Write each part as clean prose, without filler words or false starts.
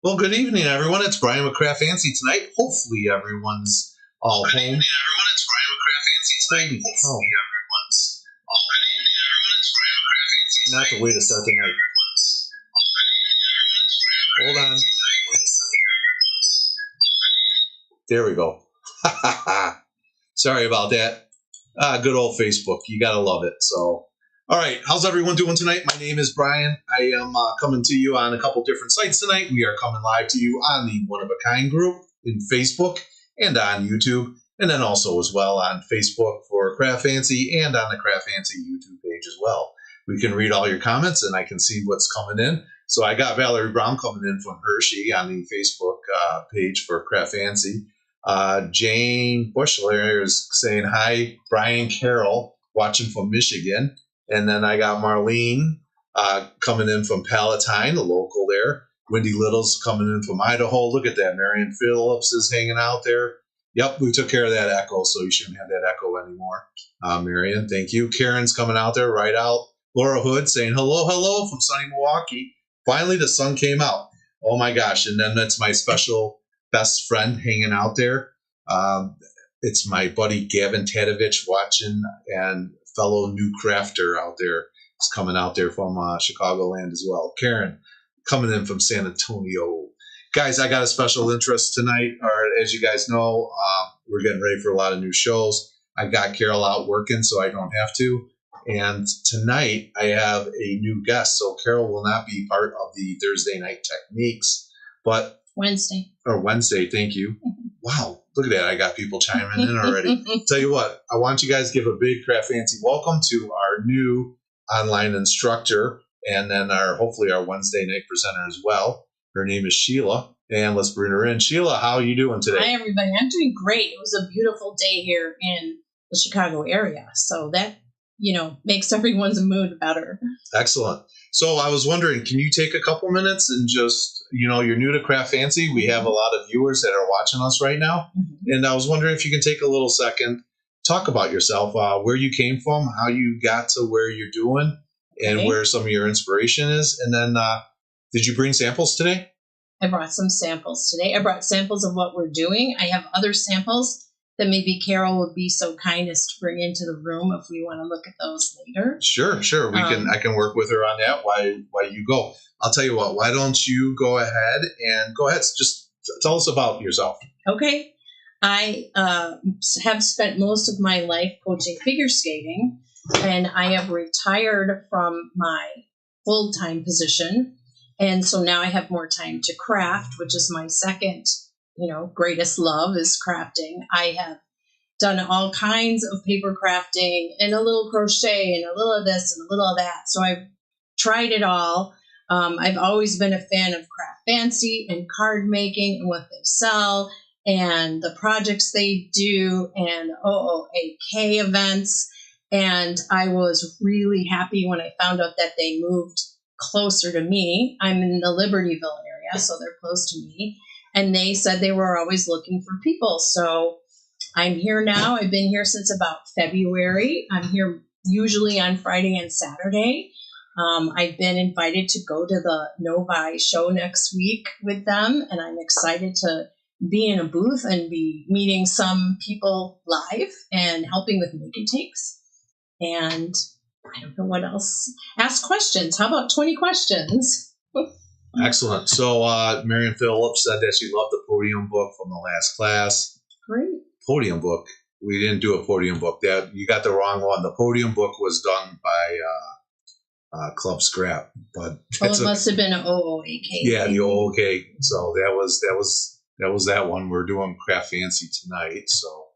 Well, good evening, everyone. It's Brian with CraftFancy tonight. Hopefully, everyone's all home. Good evening, everyone. It's Brian with CraftFancy tonight. Hopefully, everyone's all home. Good evening, everyone. It's Brian with CraftFancy. Not the way to start the night. Hold on. There we go. Sorry about that. Good old Facebook. You gotta love it. So, all right. How's everyone doing tonight? My name is Brian. I am coming to you on a couple different sites tonight. We are coming live to you on the One of a Kind group in Facebook and on YouTube, and then also as well on Facebook for CraftFancy and on the CraftFancy YouTube page as well. We can read all your comments and I can see what's coming in. So I got Valerie Brown coming in from Hershey on the Facebook page for CraftFancy. Jane Bushler is saying hi, Brian Carroll, watching from Michigan. And then I got Marlene coming in from Palatine, a local there. Wendy Little's coming in from Idaho. Look at that. Marion Phillips is hanging out there. Yep, we took care of that echo, so you shouldn't have that echo anymore. Marion, thank you. Karen's coming out there, right out. Laura Hood saying hello from sunny Milwaukee. Finally, the sun came out. Oh, my gosh. And then that's my special best friend hanging out there. It's my buddy Gavin Tadovich watching, and fellow new crafter out there is coming out there from Chicagoland as well. Karen coming in from San Antonio. Guys, I got a special interest tonight. As you guys know, we're getting ready for a lot of new shows. I got Carol out working, so I don't have to. And tonight I have a new guest, so Carol will not be part of the Thursday Night Techniques, but Wednesday, thank you. Wow, look at that. I got people chiming in already. Tell you what, I want you guys to give a big CraftFancy welcome to our new online instructor, and then hopefully our Wednesday night presenter as well. Her name is Sheila, and let's bring her in. Sheila, how are you doing today? Hi, everybody. I'm doing great. It was a beautiful day here in the Chicago area, so that, makes everyone's mood better. Excellent. So I was wondering, can you take a couple minutes and just, you're new to CraftFancy. We have a lot of viewers that are watching us right now. Mm-hmm. And I was wondering if you can take a little second, talk about yourself, where you came from, how you got to where you're doing, and where some of your inspiration is. And then did you bring samples today? I brought some samples today. I brought samples of what we're doing. I have other samples that maybe Carol would be so kind as to bring into the room if we want to look at those later. Sure. I can work with her on that while you go. I'll tell you what, why don't you go ahead, just tell us about yourself. Okay. I have spent most of my life coaching figure skating, and I have retired from my full-time position. And so now I have more time to craft, which is my second greatest love is crafting. I have done all kinds of paper crafting and a little crochet and a little of this and a little of that. So I've tried it all. I've always been a fan of CraftFancy and card making and what they sell and the projects they do and OOAK events. And I was really happy when I found out that they moved closer to me. I'm in the Libertyville area, so they're close to me. And they said they were always looking for people. So I'm here now. I've been here since about February. I'm here usually on Friday and Saturday. I've been invited to go to the Novi show next week with them. And I'm excited to be in a booth and be meeting some people live and helping with make and takes. And I don't know what else. Ask questions. How about 20 questions? Excellent. So Marion Phillips said that she loved the podium book from the last class. Great. Podium book. We didn't do a podium book. That you got the wrong one. The podium book was done by Club Scrap, but it must have been an OOAK. Yeah, the OOAK. So that was that one. We're doing CraftFancy tonight. So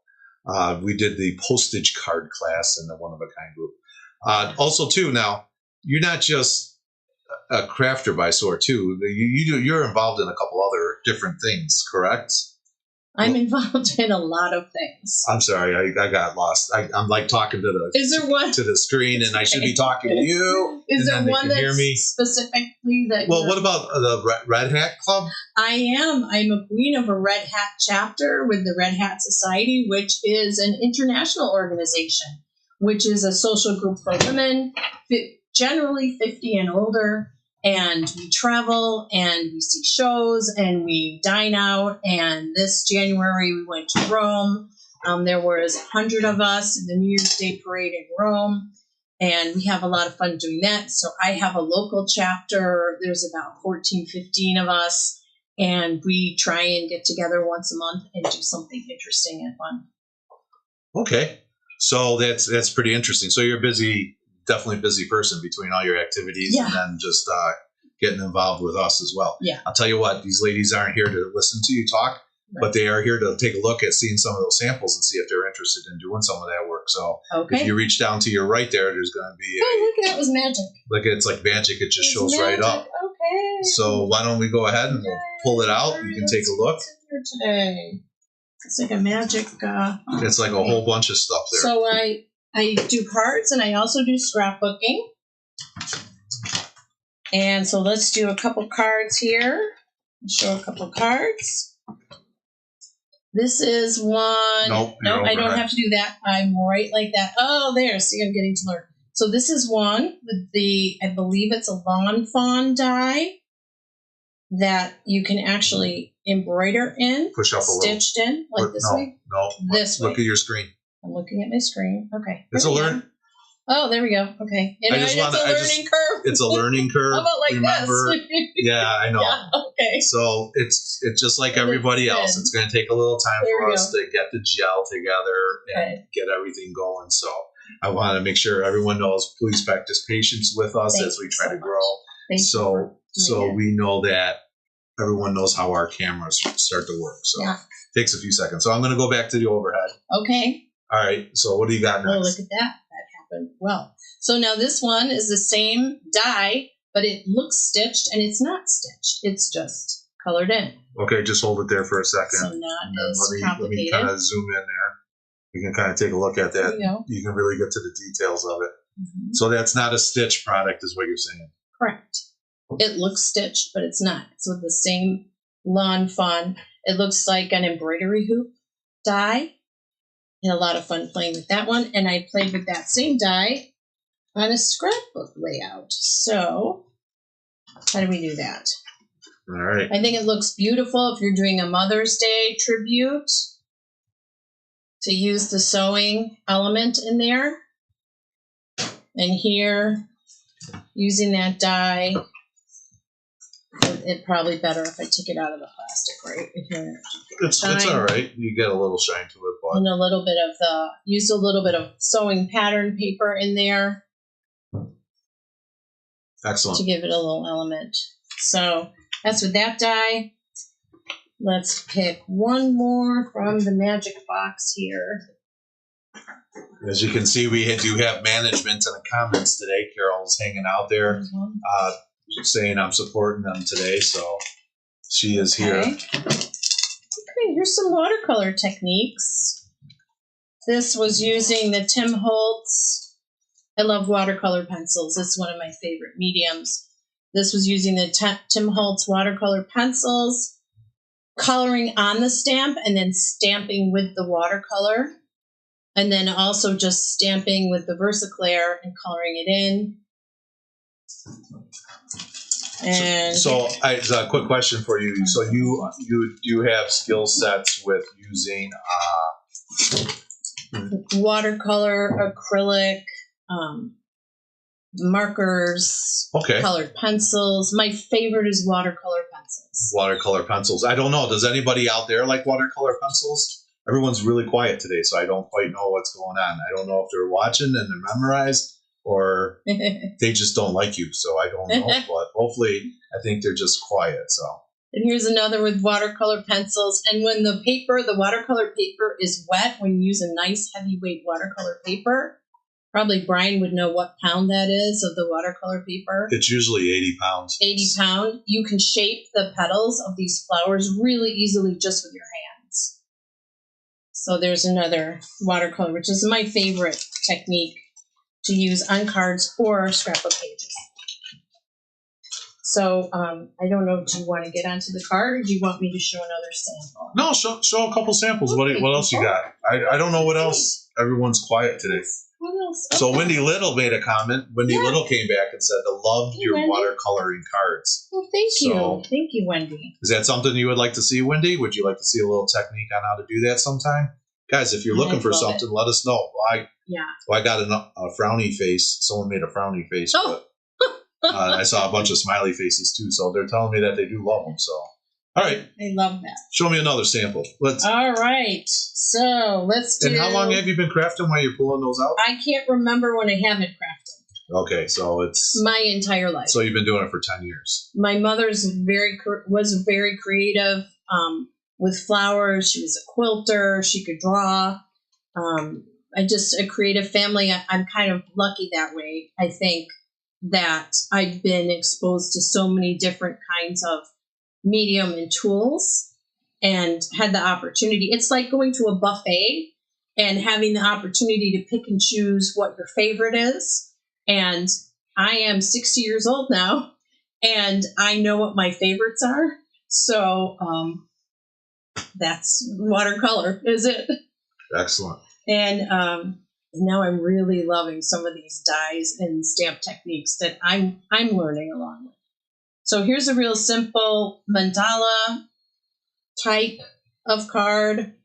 we did the postage card class in the One of a Kind group. Also, too, now you're not just a crafter by sort too. You're involved in a couple other different things, correct? I'm involved in a lot of things. I'm sorry, I got lost. I'm like talking to the screen, and I should be talking to you. Is there one that's specifically that? Well, what about the Red Hat Club? I am. I'm a queen of a Red Hat chapter with the Red Hat Society, which is an international organization, which is a social group for women, generally 50 and older. and we travel and we see shows and we dine out. And this January we went to Rome. There was 100 of us in the New Year's Day parade in Rome, and we have a lot of fun doing that. So I have a local chapter. There's about 14, 15 of us, and we try and get together once a month and do something interesting and fun. Okay. So that's pretty interesting. So you're definitely a busy person between all your activities and then just getting involved with us as well. Yeah. I'll tell you what, these ladies aren't here to listen to you talk, but they are here to take a look at seeing some of those samples and see if they're interested in doing some of that work. So if you reach down to your right there's going to be look, that was magic. Look, it's like magic. It just shows magic. right up. Okay. So why don't we go ahead and we'll pull it out. You can take a look. Today. It's like a magic. It's like a whole bunch of stuff there. So I do cards and I also do scrapbooking. And so let's do a couple cards here. Show a couple cards. This is one. Nope, I don't have to do that. I'm right like that. Oh, there. See, I'm getting to learn. So this is one with I believe it's a lawn fawn die that you can actually embroider in. Push up a little. Stitched in, like this way? No. This way. Look at your screen. I'm looking at my screen. Okay. It's a learn. Oh, there we go. Okay. It's a learning curve. It's a learning curve. How about like Remember? this? Yeah, I know. Yeah, okay. So it's just like everybody else. It's going to take a little time for us to get the gel together and get everything going. So I want to make sure everyone knows, please practice patience with us as we try to grow. So we know that everyone knows how our cameras start to work. So it takes a few seconds. So I'm going to go back to the overhead. Okay. All right. So what do you got next? Oh, look at that. That happened well. So now this one is the same die, but it looks stitched and it's not stitched. It's just colored in. Okay. Just hold it there for a second. So not as complicated. Let me kind of zoom in there. You can kind of take a look at that. You can really get to the details of it. Mm-hmm. So that's not a stitched product is what you're saying. Correct. It looks stitched, but it's not. It's with the same lawn fawn. It looks like an embroidery hoop die. And a lot of fun playing with that one. And I played with that same die on a scrapbook layout. So how do we do that? All right. I think it looks beautiful if you're doing a Mother's Day tribute to use the sewing element in there. And here, using that die, it's probably better if I take it out of the plastic, right? It's all right. You get a little shine to it, but and a little bit of use a little bit of sewing pattern paper in there. Excellent. To give it a little element. So that's with that die. Let's pick one more from the magic box here. As you can see, we do have management in the comments today. Carol's hanging out there. Saying I'm supporting them today, so she is here. Okay, here's some watercolor techniques. This was using the Tim Holtz. I love watercolor pencils. It's one of my favorite mediums. This was using the Tim Holtz watercolor pencils, coloring on the stamp and then stamping with the watercolor, and then also just stamping with the Versaclear and coloring it in. And so a quick question for you. So you do have skill sets with using watercolor, acrylic, markers, colored pencils. My favorite is watercolor pencils. Watercolor pencils. I don't know. Does anybody out there like watercolor pencils? Everyone's really quiet today, so I don't quite know what's going on. I don't know if they're watching and they're memorized, or they just don't like you, so I don't know. But hopefully, I think they're just quiet. So. And here's another with watercolor pencils. And when the watercolor paper is wet, when you use a nice heavyweight watercolor paper, probably Brian would know what pound that is of the watercolor paper. It's usually 80 pounds. 80 pound. You can shape the petals of these flowers really easily just with your hands. So there's another watercolor, which is my favorite technique to use on cards or scrapbook pages. So I don't know, do you want to get onto the card or do you want me to show another sample? No, show a couple samples. Okay. What else you got? I don't know what else. Everyone's quiet today. Hold else? So Okay. Wendy Little made a comment. Wendy Little came back and said, "I loved your Wendy. watercoloring cards." Well, thank you. Thank you, Wendy. Is that something you would like to see, Wendy? Would you like to see a little technique on how to do that sometime? Guys, if you're looking for something, let us know. I got a frowny face. Someone made a frowny face. Oh. But I saw a bunch of smiley faces too, so they're telling me that they do love them. So, all right. I love that. Show me another sample. All right. So let's do. And how long have you been crafting while you're pulling those out? I can't remember when I haven't crafted. Okay, so it's my entire life. So you've been doing it for 10 years. My mother's was very creative with flowers. She was a quilter. She could draw. A creative family. I'm kind of lucky that way. I think that I've been exposed to so many different kinds of medium and tools and had the opportunity. It's like going to a buffet and having the opportunity to pick and choose what your favorite is. And I am 60 years old now, and I know what my favorites are. So that's watercolor, is it? Excellent. And now I'm really loving some of these dyes and stamp techniques that I'm learning along with. So here's a real simple mandala type of card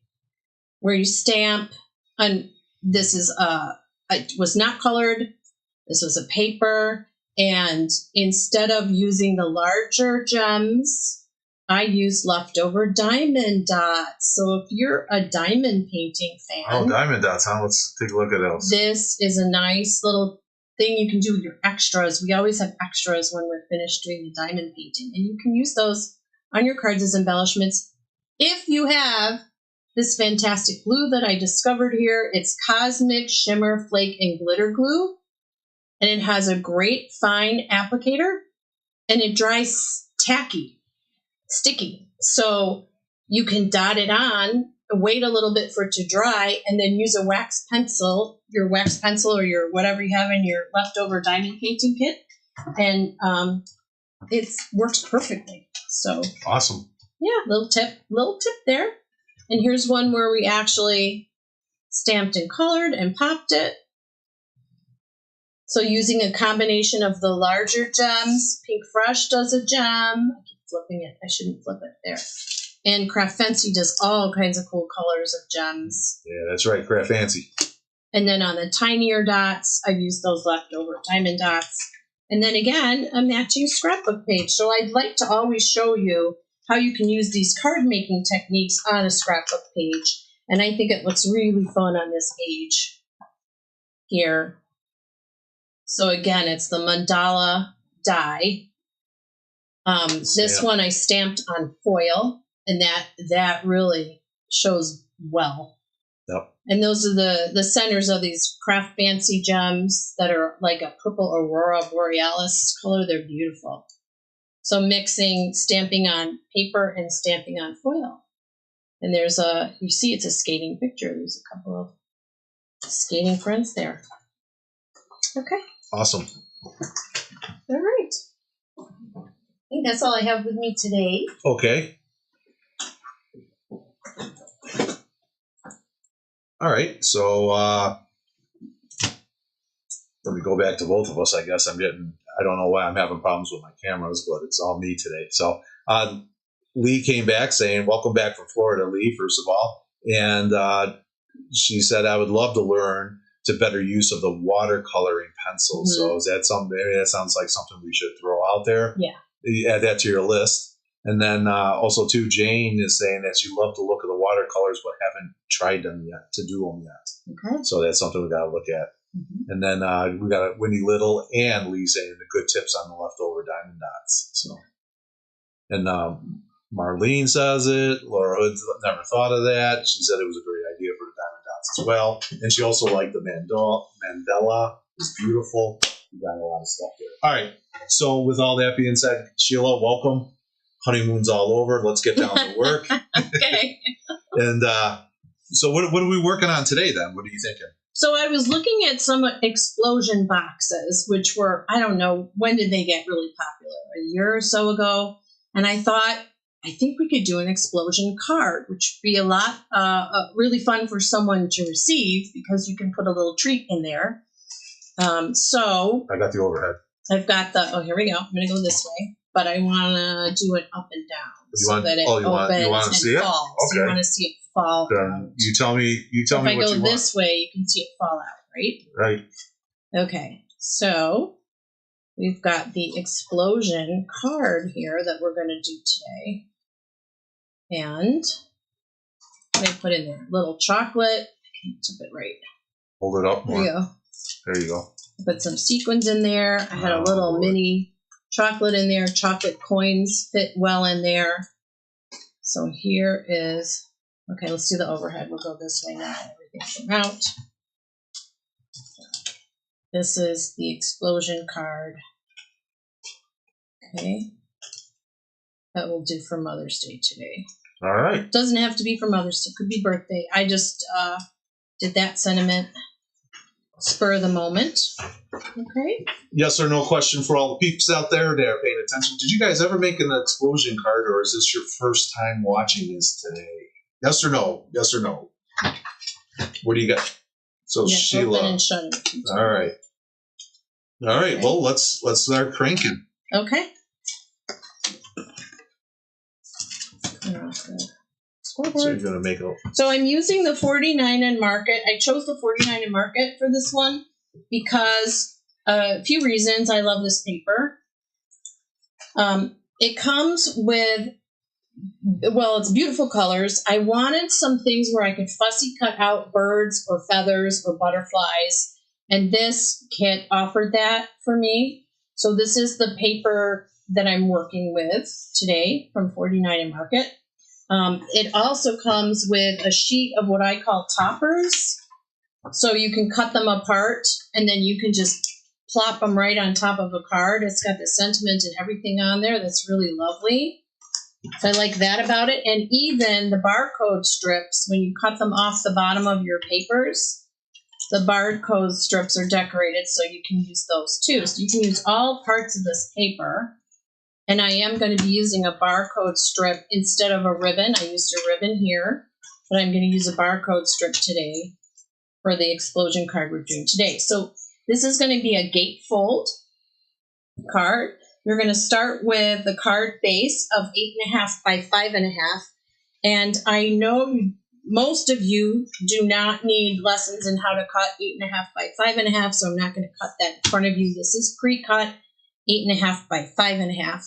where you stamp. And this is it was not colored. This was a paper, and instead of using the larger gems, I used leftover diamond dots. So if you're a diamond painting fan. Oh, diamond dots, huh? Let's take a look at those. This is a nice little thing you can do with your extras. We always have extras when we're finished doing the diamond painting, and you can use those on your cards as embellishments. If you have this fantastic glue that I discovered here, it's Cosmic Shimmer Flake and Glitter Glue. And it has a great fine applicator, and it dries tacky, sticky. So you can dot it on, wait a little bit for it to dry, and then use a wax pencil, your wax pencil or your whatever you have in your leftover diamond painting kit, and it works perfectly. So awesome. Yeah, little tip there. And here's one where we actually stamped and colored and popped it. So using a combination of the larger gems, Pink Fresh does a gem. I keep flipping it. I shouldn't flip it there. And CraftFancy does all kinds of cool colors of gems. Yeah, that's right, CraftFancy. And then on the tinier dots, I've used those leftover diamond dots. And then again, a matching scrapbook page. So I'd like to always show you how you can use these card making techniques on a scrapbook page. And I think it looks really fun on this page here. So again, it's the mandala die. This one I stamped on foil, and that really shows well. Yep. And those are the centers of these CraftFancy gems that are like a purple aurora borealis color. They're beautiful. So mixing stamping on paper and stamping on foil. And you see it's a skating picture. There's a couple of skating friends there. Okay. Awesome. All right. I think that's all I have with me today. Okay. All right. So let me go back to both of us. I guess I don't know why I'm having problems with my cameras, but it's all me today. So Lee came back saying, welcome back from Florida, Lee, first of all. And she said, I would love to learn to better use of the watercoloring pencil. Mm-hmm. So is that something? Maybe that sounds like something we should throw out there. Yeah. You add that to your list. And then also too, Jane is saying that she loved to look at the watercolors, but haven't tried them yet to do them yet. Okay. So that's something we got to look at. Mm-hmm. And then we got Wendy Little and Lee saying the good tips on the leftover diamond dots. So, and Marlene says it. Laura Hood's never thought of that. She said it was a great idea for the diamond dots as well. And she also liked the mandala. It's beautiful. We got a lot of stuff there. All right. So with all that being said, Sheila, welcome. Honeymoon's all over. Let's get down to work. Okay. And so what are we working on today then? What are you thinking? So I was looking at some explosion boxes, which were, I don't know, when did they get really popular? A year or so ago. And I thought, I think we could do an explosion card, which would be a lot really fun for someone to receive because you can put a little treat in there. So I got the overhead. I've got the, oh, here we go. I'm going to go this way, but I want to do it up and down that it opens and see falls. Okay. You want to see it fall out. You tell me what you want. If I go this way, you can see it fall out, right? Right. Okay. So we've got the explosion card here that we're going to do today. And what did I put in there? Little chocolate. I can't tip it right. Hold it up more. There you go. There you go. Put some sequins in there. I had a little mini chocolate in there. Chocolate coins fit well in there. So here is, okay, let's do the overhead. We'll go this way now. Everything came out. This is the explosion card. Okay. That will do for Mother's Day today. All right. Doesn't have to be for Mother's Day. Could be birthday. I just did that sentiment. Spur of the moment. Okay. Yes or no question for all the peeps out there that are paying attention. Did you guys ever make an explosion card, or is this your first time watching this today? Yes or no? Yes or no? What do you got? So yeah, Sheila. Open and shut it. All right. All right. Okay. Well, let's start cranking. Okay. So you're gonna make a. So I'm using the 49 and Market. I chose the 49 and Market for this one because a few reasons. I love this paper. It comes with, well, it's beautiful colors. I wanted some things where I could fussy cut out birds or feathers or butterflies, and this kit offered that for me. So this is the paper that I'm working with today from 49 and Market. It also comes with a sheet of what I call toppers. So you can cut them apart and then you can just plop them right on top of a card. It's got the sentiment and everything on there. That's really lovely. So I like that about it. And even the barcode strips, when you cut them off the bottom of your papers, the barcode strips are decorated so you can use those too. So you can use all parts of this paper. And I am going to be using a barcode strip instead of a ribbon. I used a ribbon here, but I'm going to use a barcode strip today for the explosion card we're doing today. So this is going to be a gatefold card. You're going to start with the card base of 8.5 by 5.5. And I know most of you do not need lessons in how to cut 8.5 by 5.5, so I'm not going to cut that in front of you. This is pre-cut 8.5 by 5.5.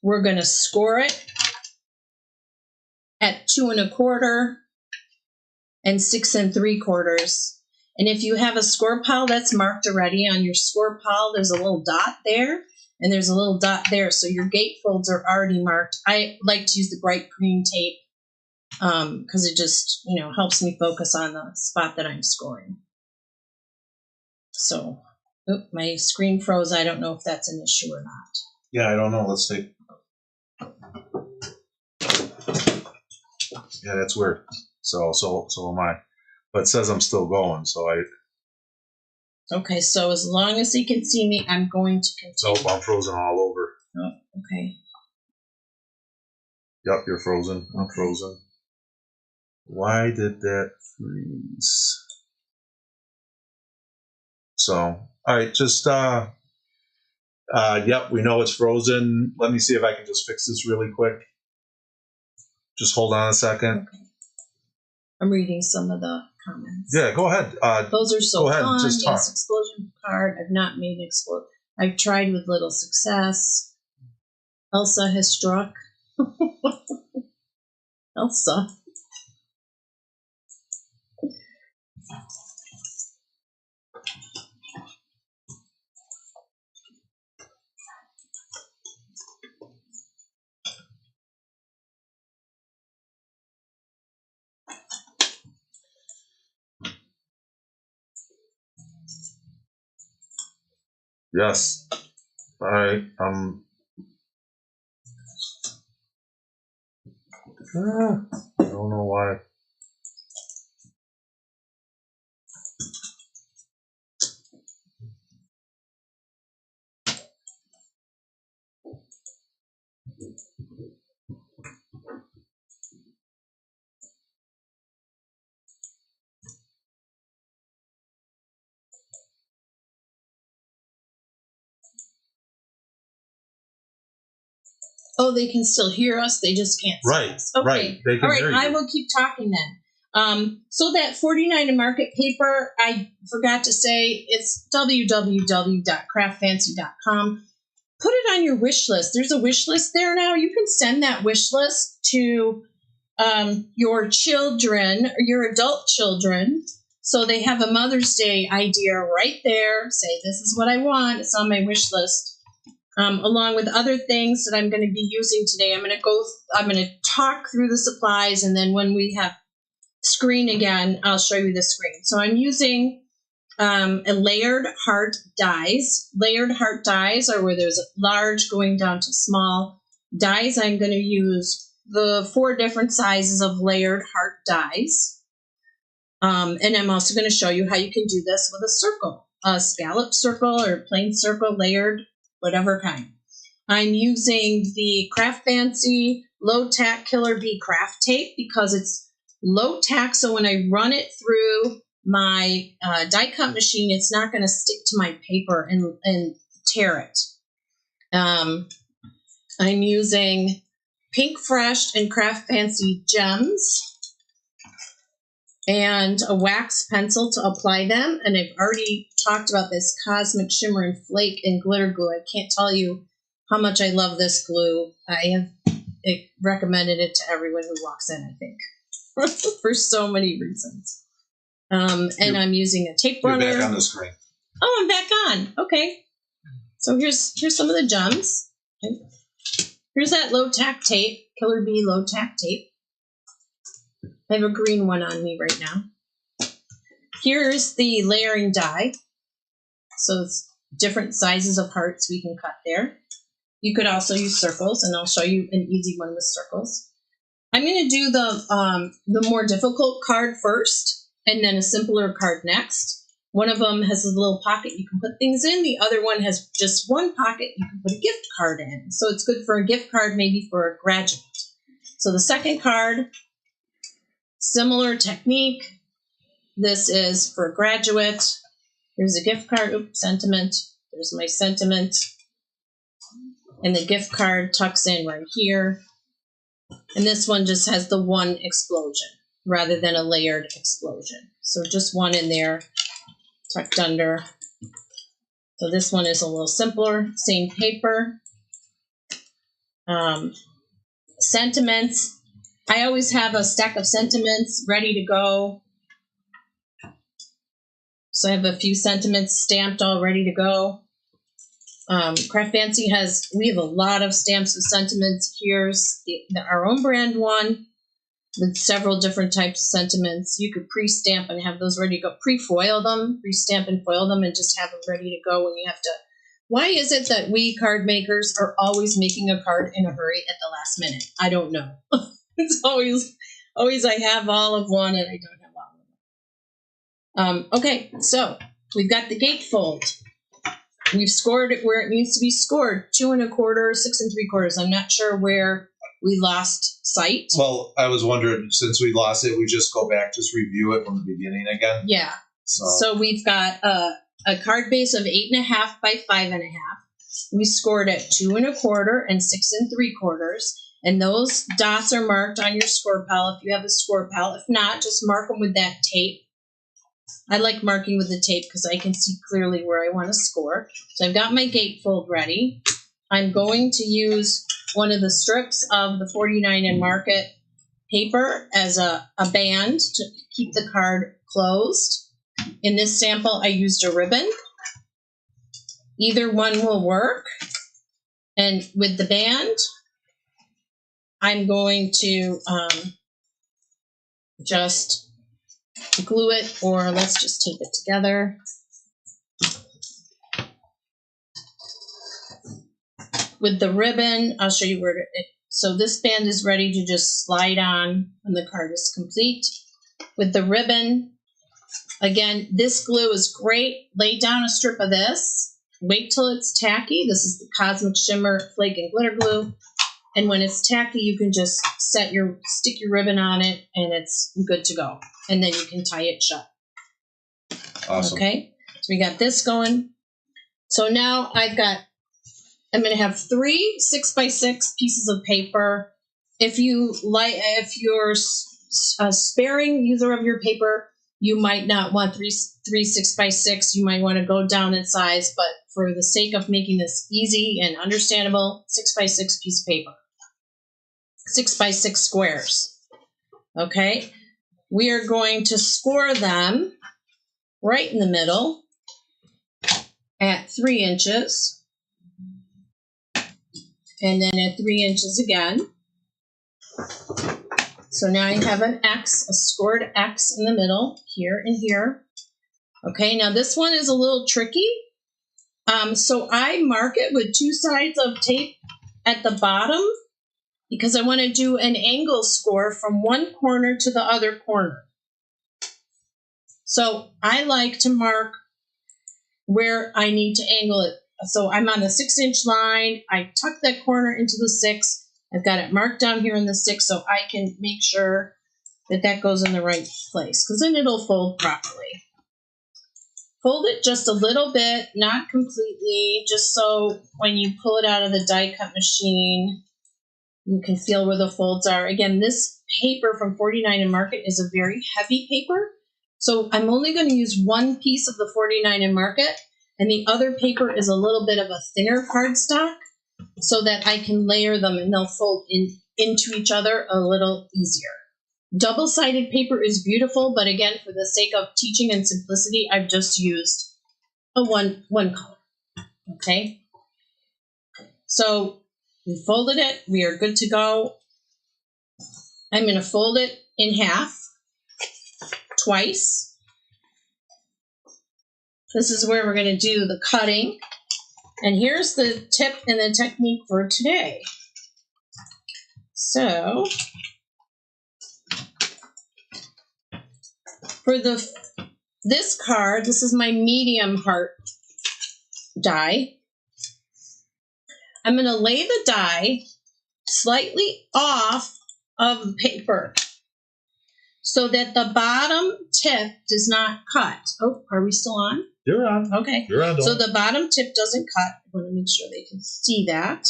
We're going to score it at 2 1/4 and 6 3/4. And if you have a score pile that's marked already on your score pile, there's a little dot there and there's a little dot there. So your gatefolds are already marked. I like to use the bright green tape because it just, helps me focus on the spot that I'm scoring. So, my screen froze. I don't know if that's an issue or not. Yeah, I don't know. Let's see. Yeah, that's weird. So am I. But it says I'm still going, so I. Okay, so as long as he can see me, I'm going to continue. Nope, I'm frozen all over. Oh, okay. Yep, you're frozen. I'm frozen. Why did that freeze? So, all right, just yep, we know it's frozen. Let me see if I can just fix this really quick. Just hold on a second. Okay. I'm reading some of the comments. Yeah, go ahead. Those are so go ahead, fun. just talk. Yes, explosion card. I've not made an explode. I've tried with little success. Elsa has struck. Elsa. Yes. All right. I don't know why. Oh, they can still hear us. They just can't see us. Okay. Right. They can All right. hear you. I will keep talking then. So that 49 and Market paper, I forgot to say, it's www.craftfancy.com. Put it on your wish list. There's a wish list there now. You can send that wish list to your children, or your adult children, so they have a Mother's Day idea right there. Say, this is what I want. It's on my wish list. Along with other things that I'm going to be using today. I'm going to talk through the supplies, and then when we have screen again, I'll show you the screen. So I'm using a layered heart dies. Layered heart dies are where there's a large going down to small. Dies, I'm going to use the 4 different sizes of layered heart dies. And I'm also going to show you how you can do this with a circle, a scallop circle or plain circle, layered, whatever kind. I'm using the CraftFancy Low Tack Killer Bee craft tape because it's low tack, so when I run it through my die cut machine, it's not going to stick to my paper and tear it. I'm using Pink Fresh and CraftFancy gems and a wax pencil to apply them. And I've already talked about this Cosmic Shimmer and Flake and glitter glue. I can't tell you how much I love this glue. I have recommended it to everyone who walks in, I think, for so many reasons. And I'm using a tape runner. You're back on the screen. Oh, I'm back on. Okay. So here's some of the gems. Okay. Here's that low tack tape, Killer Bee low tack tape. I have a green one on me right now. Here's the layering die. So it's different sizes of hearts we can cut there. You could also use circles, and I'll show you an easy one with circles. I'm going to do the more difficult card first, and then a simpler card next. One of them has a little pocket you can put things in. The other one has just one pocket you can put a gift card in. So it's good for a gift card, maybe for a graduate. So the second card, similar technique. This is for a graduate. Here's a gift card. Oops, sentiment. There's my sentiment. And the gift card tucks in right here. And this one just has the one explosion rather than a layered explosion. So just one in there, tucked under. So this one is a little simpler, same paper. Sentiments. I always have a stack of sentiments ready to go. So I have a few sentiments stamped all ready to go. CraftFancy we have a lot of stamps with sentiments. Here's our own brand one with several different types of sentiments. You could pre-stamp and have those ready to go. Pre-foil them, pre-stamp and foil them, and just have them ready to go when you have to. Why is it that we card makers are always making a card in a hurry at the last minute? I don't know. It's always I have all of one and I don't have all of them. Okay, so we've got the gatefold. We've scored it where it needs to be scored, 2 1/4, 6 3/4. I'm not sure where we lost sight. Well, I was wondering, since we lost it, we just go back, just review it from the beginning again. Yeah. So we've got a card base of 8.5 by 5.5. We scored at 2 1/4 and 6 3/4. And those dots are marked on your score pal if you have a score pal. If not, just mark them with that tape. I like marking with the tape because I can see clearly where I want to score. So I've got my gatefold ready. I'm going to use one of the strips of the 49 and Market paper as a band to keep the card closed. In this sample, I used a ribbon. Either one will work. And with the band, I'm going to just glue it, or let's just tape it together. With the ribbon, I'll show you where so this band is ready to just slide on when the card is complete. With the ribbon, again, this glue is great. Lay down a strip of this. Wait till it's tacky. This is the Cosmic Shimmer Flake and Glitter Glue. And when it's tacky, you can just stick your ribbon on it, and it's good to go. And then you can tie it shut. Awesome. Okay, so we got this going. So now I've got I'm going to have 3 6x6 pieces of paper. If you're a sparing user of your paper, you might not want 3 6x6. You might want to go down in size, but for the sake of making this easy and understandable, 6x6 piece of paper, 6x6 squares. Okay, we are going to score them right in the middle at 3 inches, and then at 3 inches again. So now I have an X, a scored X in the middle, here and here. Okay, now this one is a little tricky. So I mark it with 2 sides of tape at the bottom because I want to do an angle score from one corner to the other corner. So I like to mark where I need to angle it. So I'm on the 6-inch line. I tuck that corner into the 6. I've got it marked down here in the 6 so I can make sure that that goes in the right place because then it'll fold properly. Fold it just a little bit, not completely, just so when you pull it out of the die cut machine, you can feel where the folds are. Again, this paper from 49 and Market is a very heavy paper, so I'm only going to use one piece of the 49 and Market, and the other paper is a little bit of a thinner cardstock, so that I can layer them and they'll fold into each other a little easier. Double-sided paper is beautiful, but again, for the sake of teaching and simplicity, I've just used a one color. Okay? So we folded it. We are good to go. I'm going to fold it in half twice. This is where we're going to do the cutting. And here's the tip and the technique for today. So, for this card, this is my medium heart die. I'm going to lay the die slightly off of the paper so that the bottom tip does not cut. Oh, are we still on? You're on. Okay. You're on. So the bottom tip doesn't cut. I want to make sure they can see that.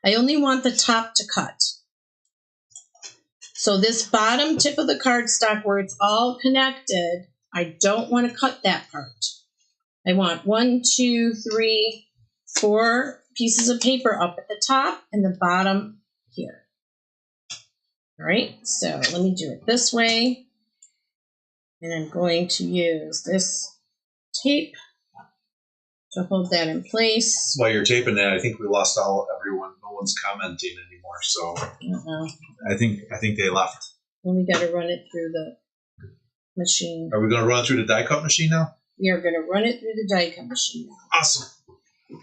I only want the top to cut. So this bottom tip of the cardstock where it's all connected, I don't want to cut that part. I want 1, 2, 3, 4 pieces of paper up at the top and the bottom here. All right, so let me do it this way. And I'm going to use this tape to hold that in place. While you're taping that, I think we lost everyone. No one's commenting anymore, so I think they left. And we got to run it through the machine. Are we going to run it through the die cut machine now? We are going to run it through the die cut machine now. Awesome.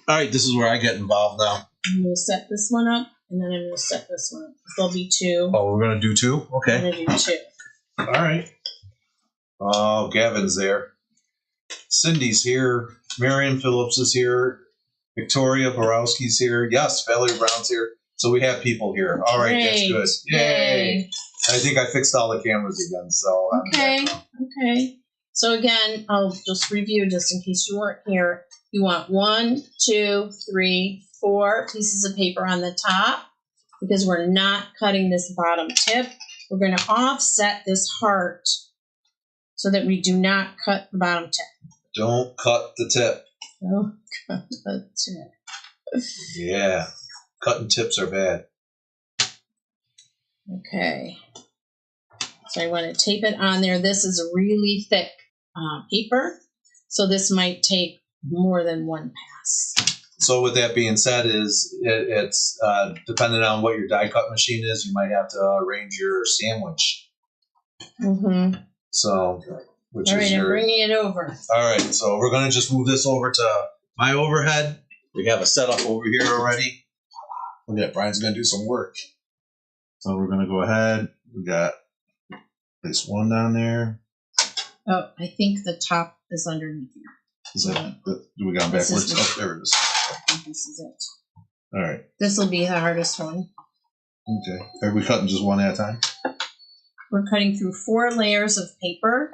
All right, this is where I get involved now. I'm going to set this one up, and then I'm going to set this one up. There'll be 2. Oh, we're going to do 2? Okay. I'm going to do 2. All right. Oh, Gavin's there. Cindy's here. Marion Phillips is here. Victoria Borowski's here. Yes, Valerie Brown's here. So we have people here. All right, Great. That's good. Yay. I think I fixed all the cameras again. So Okay. So again, I'll just review just in case you weren't here. You want 1, 2, 3, 4 pieces of paper on the top because we're not cutting this bottom tip. We're going to offset this heart so that we do not cut the bottom tip. Don't cut the tip. Don't cut the tip. Yeah. Cutting tips are bad. Okay. So I want to tape it on there. This is a really thick paper, so this might take more than one pass. So with that being said, it's depending on what your die cut machine is, you might have to arrange your sandwich. Mm-hmm. So, which all is right, your... I'm bringing it over. All right, so we're going to just move this over to my overhead. We have a setup over here already. Look at it, Brian's going to do some work. So we're going to go ahead. We got this one down there. Oh, I think the top is underneath here. Is that, do we got them backwards? Oh, there it is. I think this is it. All right. This will be the hardest one. Okay. Are we cutting just one at a time? We're cutting through 4 layers of paper.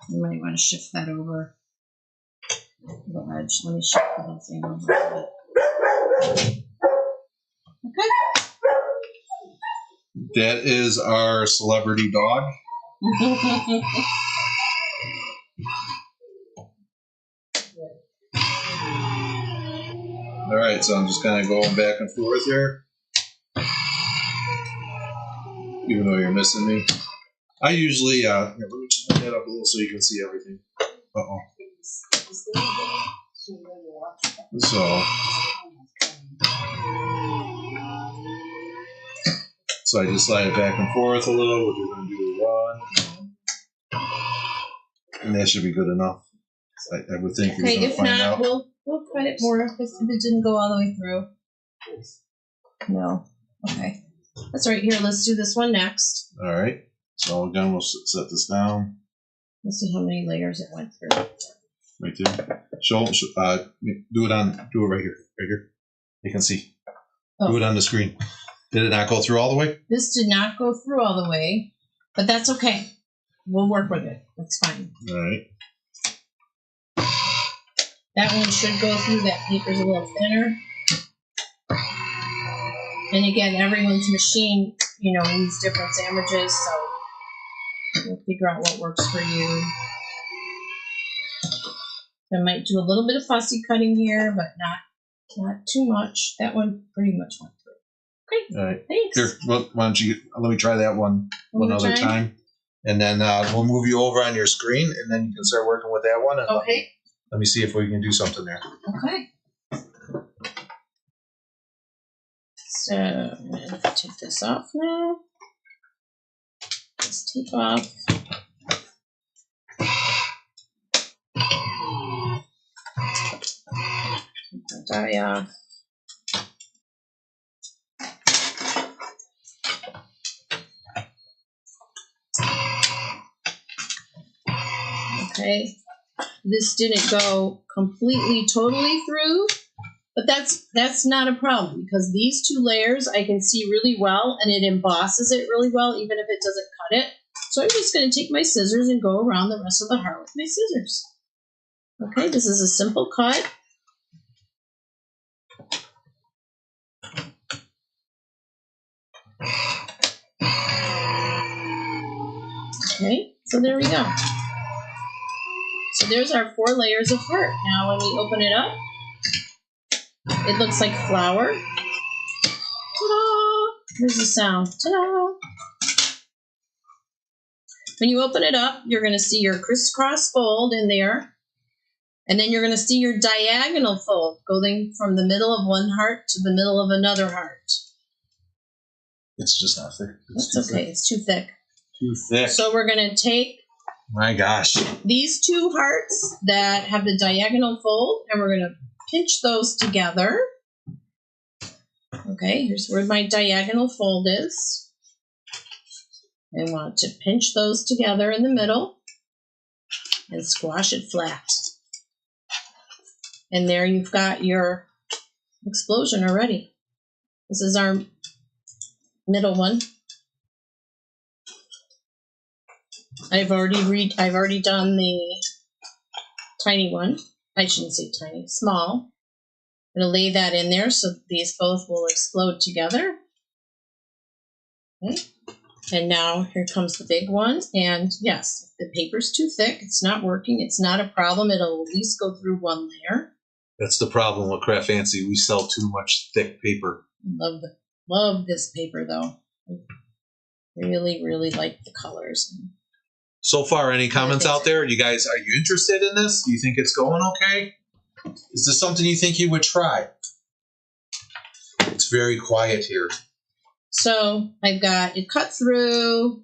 You might want to shift that over the edge. Let me shift the whole thing over a bit. Okay. That is our celebrity dog. All right, so I'm just kind of going back and forth here. Even though you're missing me. I usually, here, let me just bring that up a little so you can see everything. Uh-oh. So I just slide it back and forth a little. We're going to do one. And that should be good enough. I would think you're going to find out. If not, we'll cut it more if it didn't go all the way through. No. Okay. That's right. Here, let's do this one next. All right. So again, we'll set this down. Let's see how many layers it went through. Right there. Do it right here. Right here. You can see. Oh. Do it on the screen. Did it not go through all the way? This did not go through all the way, but that's okay. We'll work with it. That's fine. All right. That one should go through. That paper's a little thinner. And again, everyone's machine, needs different sandwiches, so we'll figure out what works for you. I might do a little bit of fussy cutting here, but not too much. That one pretty much went through. Great. All right. Thanks. Here, why don't you let me try that one other time. And then we'll move you over on your screen, and then you can start working with that one. And okay. Let me see if we can do something there. Okay. So I'm going to take this off now. This tape off. Take the dye off. Okay. This didn't go completely, totally through. But that's not a problem because these two layers I can see really well and it embosses it really well even if it doesn't cut it. So I'm just going to take my scissors and go around the rest of the heart with my scissors. Okay, this is a simple cut. Okay, so there we go. So there's our 4 layers of heart. Now when we open it up, it looks like flour. Ta-da! Here's the sound. Ta-da! When you open it up, you're going to see your crisscross fold in there. And then you're going to see your diagonal fold going from the middle of one heart to the middle of another heart. It's just not thick. That's okay. Thick. It's too thick. Too thick. So we're going to take my gosh, these 2 hearts that have the diagonal fold, and we're going to pinch those together. Okay, here's where my diagonal fold is. I want to pinch those together in the middle and squash it flat. And there you've got your explosion already. This is our middle one. I've already done the tiny one. I shouldn't say tiny, small. I'm going to lay that in there so these both will explode together. Okay. And now here comes the big one. And yes, if the paper's too thick, it's not working. It's not a problem. It'll at least go through 1 layer. That's the problem with CraftFancy. We sell too much thick paper. Love this paper, though. I really, really like the colors. So far, any comments out there? You guys, are you interested in this? Do you think it's going okay? Is this something you think you would try? It's very quiet here. So I've got it cut through,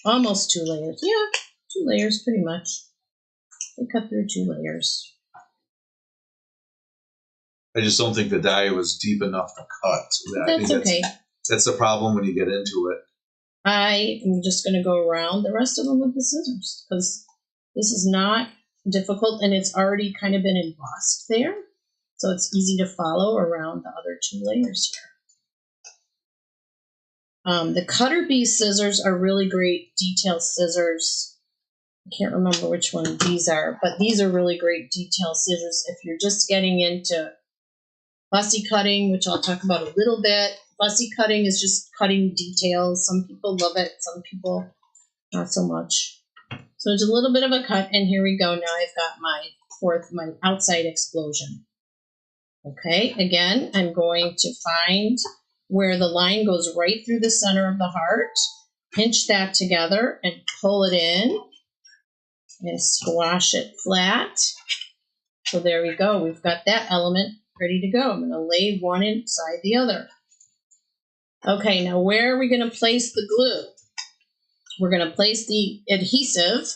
almost 2 layers. Yeah, 2 layers pretty much. It cut through 2 layers. I just don't think the die was deep enough to cut. That's okay. That's the problem when you get into it. I am just going to go around the rest of them with the scissors because this is not difficult and it's already kind of been embossed there. So it's easy to follow around the other 2 layers here. The cutter bee scissors are really great detail scissors. I can't remember which one these are, but these are really great detail scissors if you're just getting into Fussy cutting, which I'll talk about a little bit. Fussy cutting is just cutting details. Some people love it, some people not so much. So it's a little bit of a cut, and here we go. Now I've got my outside explosion. Okay, again, I'm going to find where the line goes right through the center of the heart, pinch that together and pull it in and squash it flat. So there we go. We've got that element ready to go. I'm going to lay one inside the other. Okay, now where are we going to place the glue? We're going to place the adhesive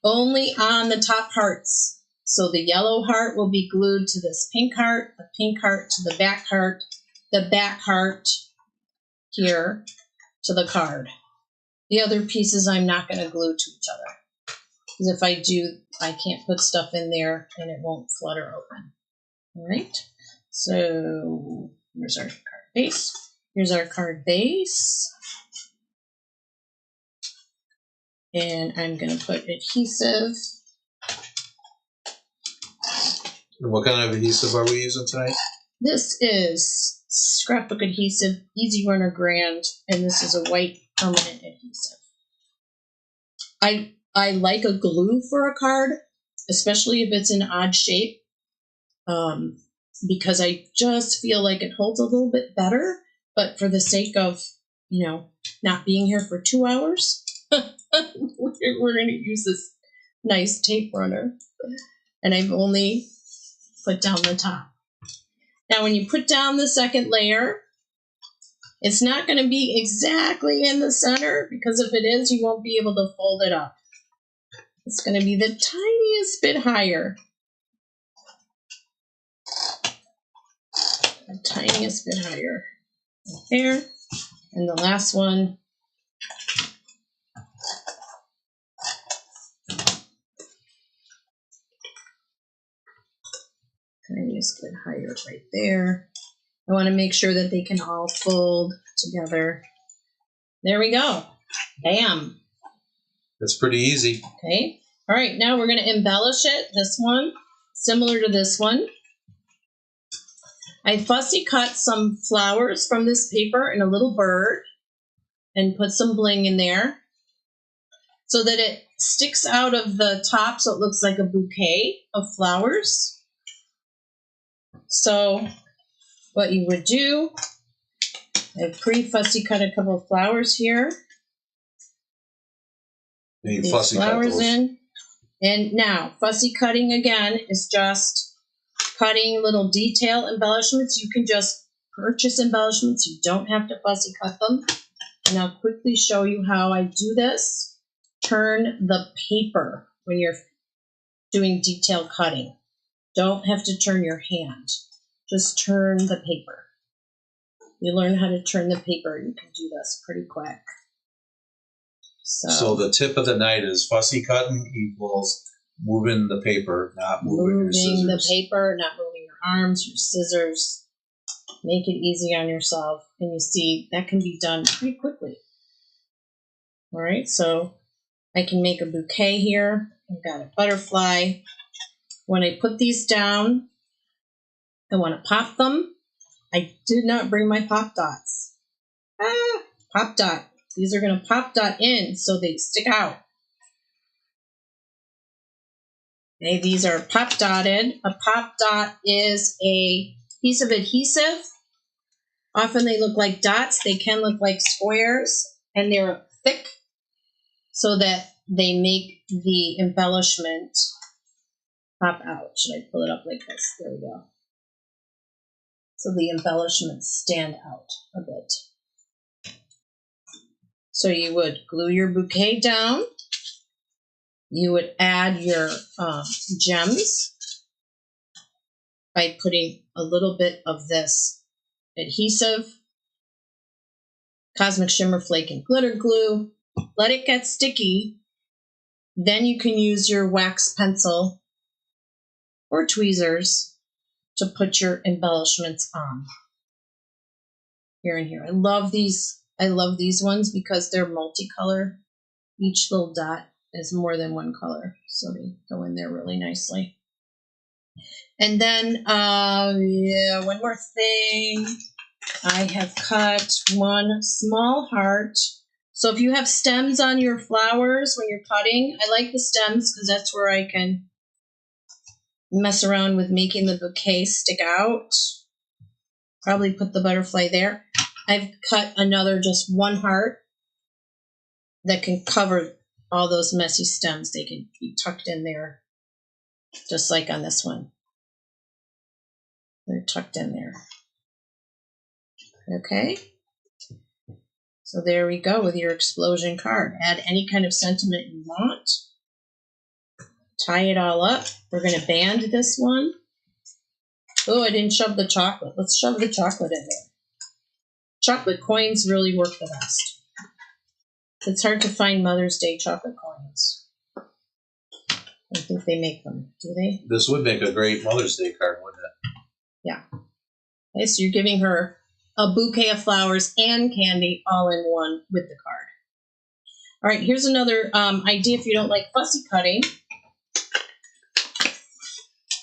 only on the top hearts. So the yellow heart will be glued to this pink heart, the pink heart to the back heart here to the card. The other pieces I'm not going to glue to each other. Because if I do, I can't put stuff in there and it won't flutter open. All right, so here's our card base. Here's our card base. And I'm going to put adhesive. And what kind of adhesive are we using tonight? This is scrapbook adhesive, Easy Runner Grand, and this is a white permanent adhesive. I like a glue for a card, especially if it's an odd shape, because I just feel like it holds a little bit better. But for the sake of, not being here for 2 hours, we're going to use this nice tape runner. And I've only put down the top. Now, when you put down the second layer, it's not going to be exactly in the center, because if it is, you won't be able to fold it up. It's going to be the tiniest bit higher. The tiniest bit higher. Right there. And the last one. Tiniest bit higher right there. I want to make sure that they can all fold together. There we go. Bam. That's pretty easy. Okay. All right, now we're going to embellish it. This one, similar to this one. I fussy cut some flowers from this paper and a little bird and put some bling in there so that it sticks out of the top so it looks like a bouquet of flowers. So what you would do, I've pre-fussy cut a couple of flowers here. And you These fussy flowers cut those. in. And now, fussy cutting again is just cutting little detail embellishments. You can just purchase embellishments. You don't have to fussy cut them. And I'll quickly show you how I do this. Turn the paper when you're doing detail cutting. Don't have to turn your hand. Just turn the paper. You learn how to turn the paper, you can do this pretty quick. So the tip of the night is fussy cutting equals moving the paper, not moving your scissors. Moving the paper, not moving your arms, your scissors. Make it easy on yourself. And you see, that can be done pretty quickly. All right, so I can make a bouquet here. I've got a butterfly. When I put these down, I want to pop them. I did not bring my pop dots. Pop dot. These are going to pop dot in so they stick out. Okay, these are pop dotted. A pop dot is a piece of adhesive. Often they look like dots. They can look like squares, and they're thick so that they make the embellishment pop out. Should I pull it up like this? There we go. So the embellishments stand out a bit. So you would glue your bouquet down. You would add your gems by putting a little bit of this adhesive, Cosmic Shimmer Flake and glitter glue. Let it get sticky. Then you can use your wax pencil or tweezers to put your embellishments on. Here and here. I love these ones because they're multicolor. Each little dot is more than one color, so they go in there really nicely. And then, yeah, one more thing. I have cut one small heart. So if you have stems on your flowers when you're cutting, I like the stems because that's where I can mess around with making the bouquet stick out. Probably put the butterfly there. I've cut another just one heart that can cover all those messy stems. They can be tucked in there, just like on this one. They're tucked in there. Okay. So there we go with your explosion card. Add any kind of sentiment you want. Tie it all up. We're going to band this one. Oh, I didn't shove the chocolate. Let's shove the chocolate in there. Chocolate coins really work the best. It's hard to find Mother's Day chocolate coins. I don't think they make them, do they? This would make a great Mother's Day card, wouldn't it? Yeah. Okay, so you're giving her a bouquet of flowers and candy all in one with the card. All right, here's another idea if you don't like fussy cutting.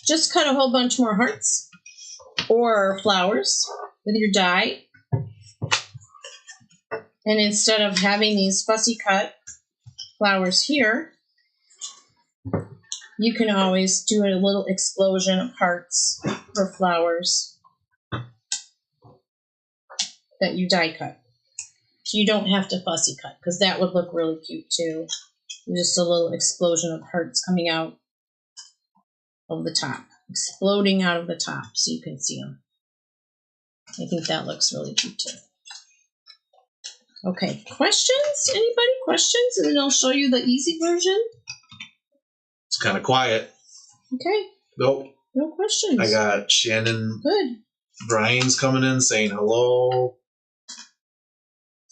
Just cut a whole bunch more hearts or flowers with your die. And instead of having these fussy cut flowers here, you can always do a little explosion of hearts or flowers that you die cut. So you don't have to fussy cut because that would look really cute too. Just a little explosion of hearts coming out of the top, exploding out of the top so you can see them. I think that looks really cute too. Okay, questions? Anybody questions? And then I'll show you the easy version. It's kind of quiet. Okay. Nope. No questions. I got Shannon. Good. Brian's coming in saying hello.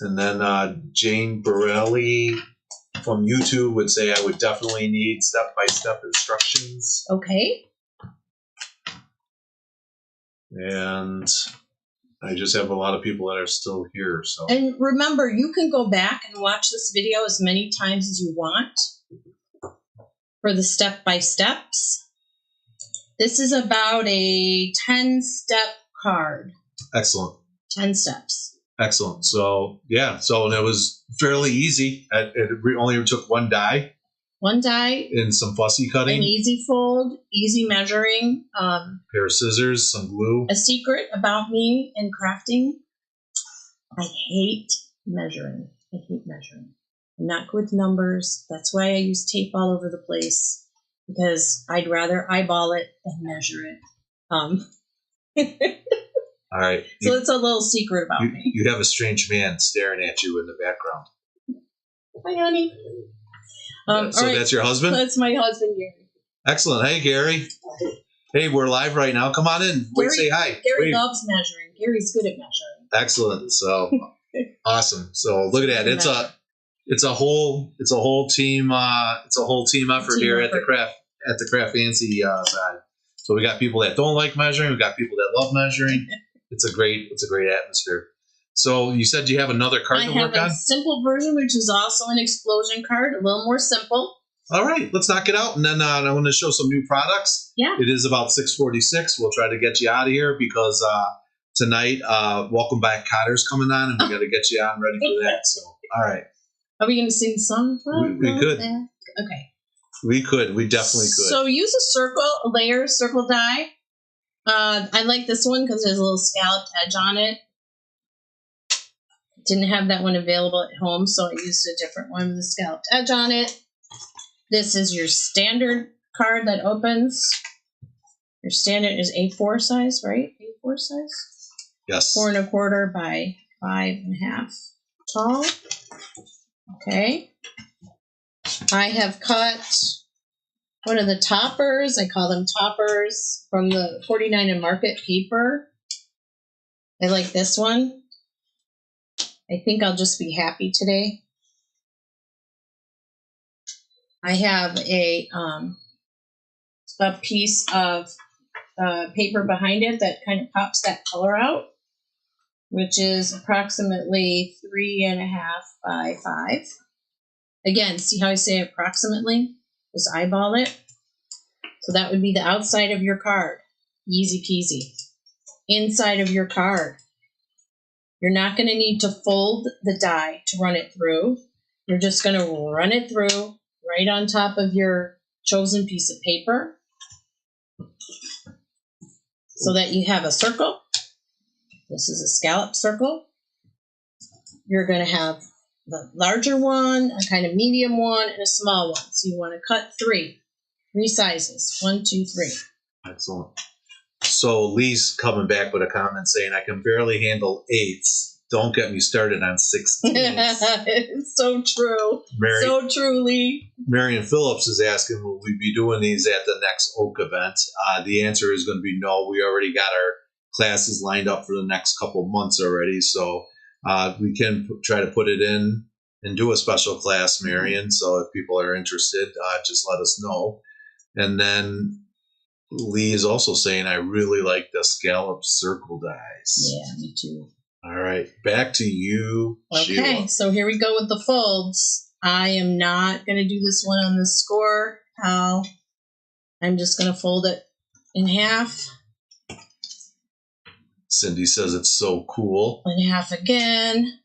And then Jane Borelli from YouTube would say I would definitely need step-by-step instructions. Okay. And I just have a lot of people that are still here. So. And remember, you can go back and watch this video as many times as you want for the step-by-steps. This is about a 10-step card. Excellent. 10 steps. Excellent. So, yeah. So, and it was fairly easy. It only took one die. One die. And some fussy cutting. An easy fold, easy measuring. Pair of scissors, some glue. A secret about me in crafting. I hate measuring. I hate measuring. I'm not good with numbers. That's why I use tape all over the place. Because I'd rather eyeball it than measure it. All right. So it's a little secret about me. You have a strange man staring at you in the background. Hi, honey. So right. That's your husband? That's my husband, Gary. Excellent. Hey, Gary. Hey, we're live right now. Come on in. Wait, say hi. Gary loves measuring. Gary's good at measuring. Excellent. So awesome. So look at that. It's a whole team. It's a whole team effort here at the CraftFancy side. So we got people that don't like measuring. We got people that love measuring. It's a great atmosphere. So you said you have another card to work on? I have a simple version, which is also an explosion card, a little more simple. All right, let's knock it out. And then I'm going to show some new products. Yeah. It is about 6:46. We'll try to get you out of here because tonight, Welcome Back Cotter's coming on, and we got to get you on ready for that. So, all right. Are we going to sing the song? We could. Okay. We could. We definitely could. So use a layer circle die. I like this one because there's a little scalloped edge on it. Didn't have that one available at home, so I used a different one with a scalloped edge on it. This is your standard card that opens. Your standard is A4 size, right? A4 size? Yes. 4 1/4 by 5 1/2 tall. Okay. I have cut one of the toppers. I call them toppers from the 49 and Market paper. I like this one. I think I'll just be happy today. I have a piece of paper behind it that kind of pops that color out, which is approximately 3 1/2 by 5. Again, see how I say approximately? Just eyeball it. So that would be the outside of your card. Easy peasy. Inside of your card. You're not going to need to fold the die to run it through. You're just going to run it through right on top of your chosen piece of paper so that you have a circle. This is a scallop circle. You're going to have the larger one, a kind of medium one, and a small one. So you want to cut three sizes. 1, 2, 3. Excellent. So Lee's coming back with a comment saying, I can barely handle 8s. Don't get me started on 16s. It's so true. So true, Lee. Marion Phillips is asking, will we be doing these at the next Oak event? The answer is going to be no. We already got our classes lined up for the next couple months already. So we can try to put it in and do a special class, Marion. So if people are interested, just let us know. And then Lee is also saying, I really like the scallop circle dies. Yeah, me too. All right, back to you, Okay, Sheila. so here we go with the folds. I am not going to do this one on the score, pal. I'm just going to fold it in half. Cindy says it's so cool. In half again.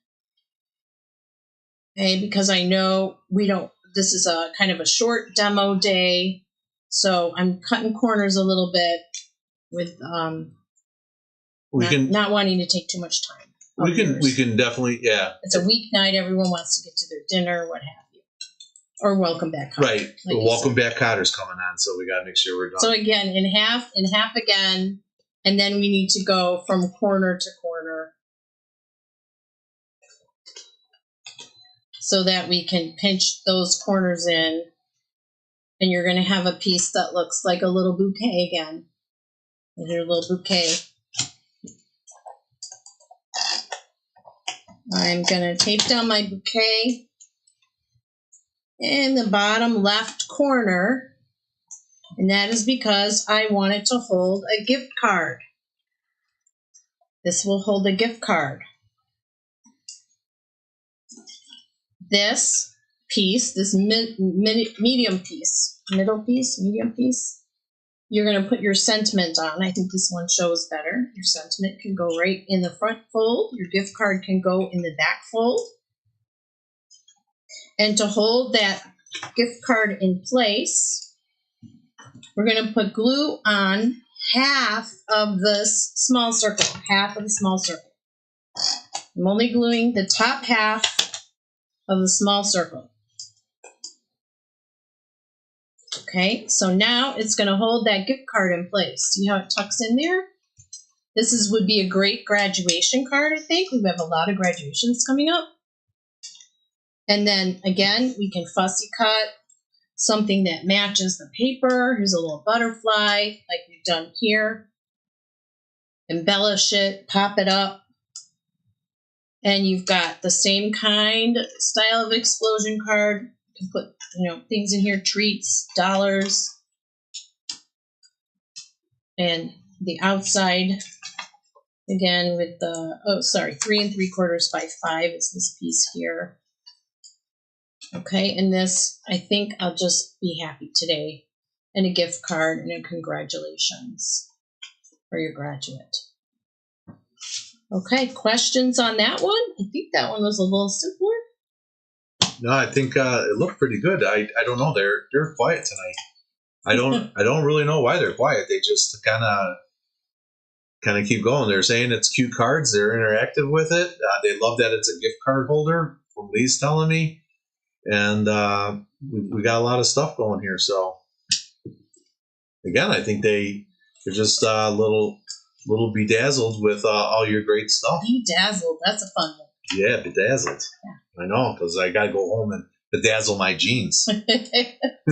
Okay, because I know this is a kind of a short demo day, so I'm cutting corners a little bit with not wanting to take too much time. We can definitely, yeah. It's a weeknight. Everyone wants to get to their dinner, what have you. Or welcome back Cotter. Right. The welcome back Cotter's coming on, so we got to make sure we're done. So again, in half again, and then we need to go from corner to corner so that we can pinch those corners in, and you're going to have a piece that looks like a little bouquet again. There's your little bouquet. I'm going to tape down my bouquet in the bottom left corner, and that is because I want it to hold a gift card. This will hold a gift card. This piece, this medium piece, you're going to put your sentiment on. I think this one shows better. Your sentiment can go right in the front fold. Your gift card can go in the back fold. And to hold that gift card in place, we're going to put glue on half of this small circle, half of the small circle. I'm only gluing the top half of the small circle. Okay, so now it's going to hold that gift card in place. See how it tucks in there? This would be a great graduation card, I think. We have a lot of graduations coming up. And then, again, we can fussy cut something that matches the paper. Here's a little butterfly, like we've done here. Embellish it, pop it up. And you've got the same kind style of explosion card. You can put, things in here, treats, dollars. And the outside, again, with the, 3 3/4 by 5 is this piece here. Okay, and this, I think I'll just be happy today. And a gift card and a congratulations for your graduate. Okay, questions on that one? I think that one was a little simpler. No, I think it looked pretty good. I don't know. They're quiet tonight. I don't really know why they're quiet. They just kind of keep going. They're saying it's cute cards. They're interactive with it. They love that it's a gift card holder. From Lee's telling me, and we got a lot of stuff going here. So again, I think they're just a little bedazzled with all your great stuff. Bedazzled. That's a fun one. Yeah, bedazzled. Yeah. I know, because I got to go home and bedazzle my jeans.